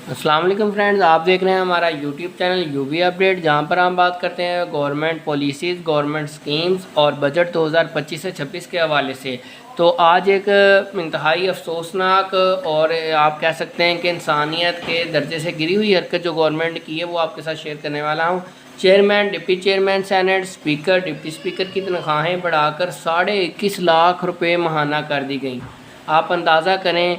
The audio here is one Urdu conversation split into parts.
السلام علیکم فرینڈز، آپ دیکھ رہے ہیں ہمارا YouTube channel U V update, جہاں پر ہم بات کرتے ہیں گورنمنٹ پالیسیز، گورنمنٹ سکیمز اور بجٹ 2025 سے 26 کے حوالے سے۔ تو آج ایک انتہائی افسوسناک اور آپ کہہ سکتے ہیں کہ انسانیت کے درجے سے گری ہوئی حرکت جو گورنمنٹ کی ہے وہ آپ کے ساتھ شیئر کرنے والا ہوں۔ Chairman, deputy chairman senate, speaker, deputy speaker کی تنخواہیں بڑھا کر 21.5 لاکھ روپے ماہانہ کر دی گئیں۔ آپ اندازہ کریں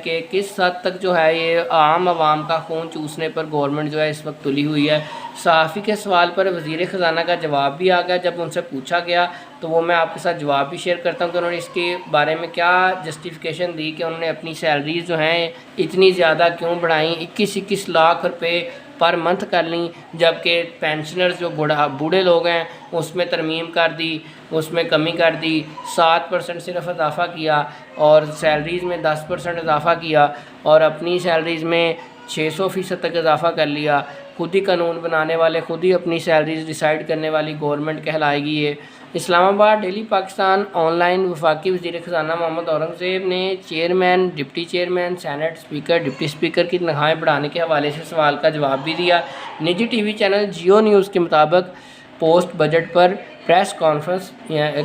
کہ کس حد تک جو ہے یہ عام عوام کا خون چوسنے پر گورنمنٹ جو ہے اس وقت تلی ہوئی ہے۔ صحافی کے سوال پر وزیر خزانہ کا جواب بھی آ گیا جب ان سے پوچھا گیا، تو وہ میں آپ کے ساتھ جواب بھی شیئر کرتا ہوں کہ انہوں نے اس کے بارے میں کیا جسٹیفیکیشن دی کہ انہوں نے اپنی سیلریز جو ہیں اتنی زیادہ کیوں بڑھائیں، 21 لاکھ روپے پر منتھ کر لیں، جبکہ پینشنرز جو بوڑھے لوگ ہیں اس میں ترمیم کر دی، اس میں کمی کر دی، 7% صرف اضافہ کیا اور سیلریز میں 10% اضافہ کیا اور اپنی سیلریز میں 600% تک اضافہ کر لیا۔ خود ہی قانون بنانے والے، خود ہی اپنی سیلریز ڈیسائیڈ کرنے والی گورنمنٹ کہلائے گی یہ۔ اسلام آباد ڈیلی پاکستان آن لائن وفاقی وزیر خزانہ محمد اورنگزیب نے chairman, deputy chairman, senate, speaker, deputy speaker کی تنخواہیں بڑھانے کے حوالے سے سوال کا جواب بھی دیا۔ نجی T V channel Geo News کے مطابق پوسٹ بجٹ پر پریس کانفرنس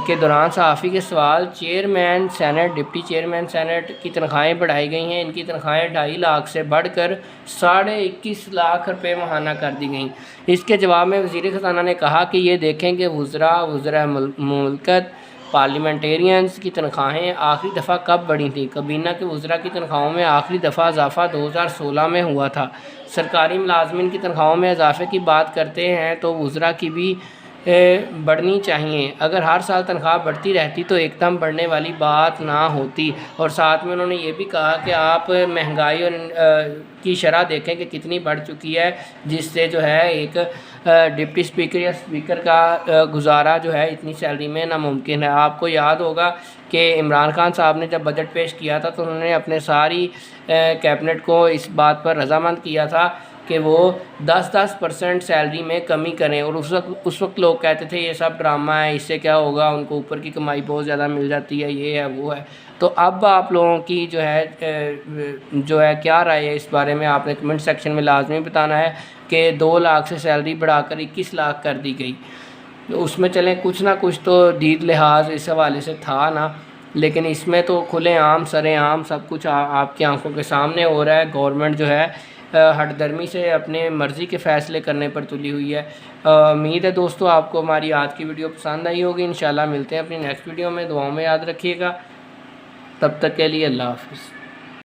کے دوران صحافی کے سوال، chairman senate, deputy chairman senate کی تنخواہیں بڑھائی گئی ہیں، ان کی تنخواہیں 2.5 لاکھ سے بڑھ کر 21.5 لاکھ روپے ماہانہ کر دی گئیں۔ اس کے جواب میں وزیر خزانہ نے کہا کہ یہ دیکھیں کہ وزراء مملکت، پارلیمنٹیرینز کی تنخواہیں آخری دفعہ کب بڑھی تھیں۔ کابینہ کے وزراء کی تنخواہوں میں آخری دفعہ اضافہ 2016 میں ہوا تھا۔ سرکاری ملازمین کی تنخواہوں میں اضافے کی بات کرتے ہیں تو وزراء کی بھی بڑھنی چاہیے۔ اگر ہر سال تنخواہ بڑھتی رہتی تو ایک دم بڑھنے والی بات نہ ہوتی۔ اور ساتھ میں انہوں نے یہ بھی کہا کہ آپ مہنگائی اور کی شرح دیکھیں کہ کتنی بڑھ چکی ہے، جس سے جو ہے ایک ڈپٹی اسپیکر یا اسپیکر کا گزارا جو ہے اتنی سیلری میں ناممکن ہے۔ آپ کو یاد ہوگا کہ عمران خان صاحب نے جب بجٹ پیش کیا تھا تو انہوں نے اپنے ساری کیبنٹ کو اس بات پر رضامند کیا تھا کہ وہ 10% سیلری میں کمی کریں، اور اس وقت لوگ کہتے تھے یہ سب ڈرامہ ہے، اس سے کیا ہوگا، ان کو اوپر کی کمائی بہت زیادہ مل جاتی ہے، یہ ہے وہ ہے۔ تو اب آپ لوگوں کی جو ہے کیا رائے ہے اس بارے میں، آپ نے کمنٹ سیکشن میں لازمی بتانا ہے کہ 2 لاکھ سے سیلری بڑھا کر 21 لاکھ کر دی گئی۔ اس میں چلیں کچھ نہ کچھ تو دید لحاظ اس حوالے سے تھا نا، لیکن اس میں تو کھلے عام سرے عام سب کچھ آپ کی آنکھوں کے سامنے ہو رہا ہے۔ گورنمنٹ جو ہے ہٹ درمی سے اپنے مرضی کے فیصلے کرنے پر تلی ہوئی ہے۔ امید ہے دوستو آپ کو ہماری آج کی ویڈیو پسند آئی ہوگی۔ انشاءاللہ ملتے ہیں اپنی نیکسٹ ویڈیو میں، دعاؤں میں یاد رکھیے گا۔ تب تک کے لیے اللہ حافظ۔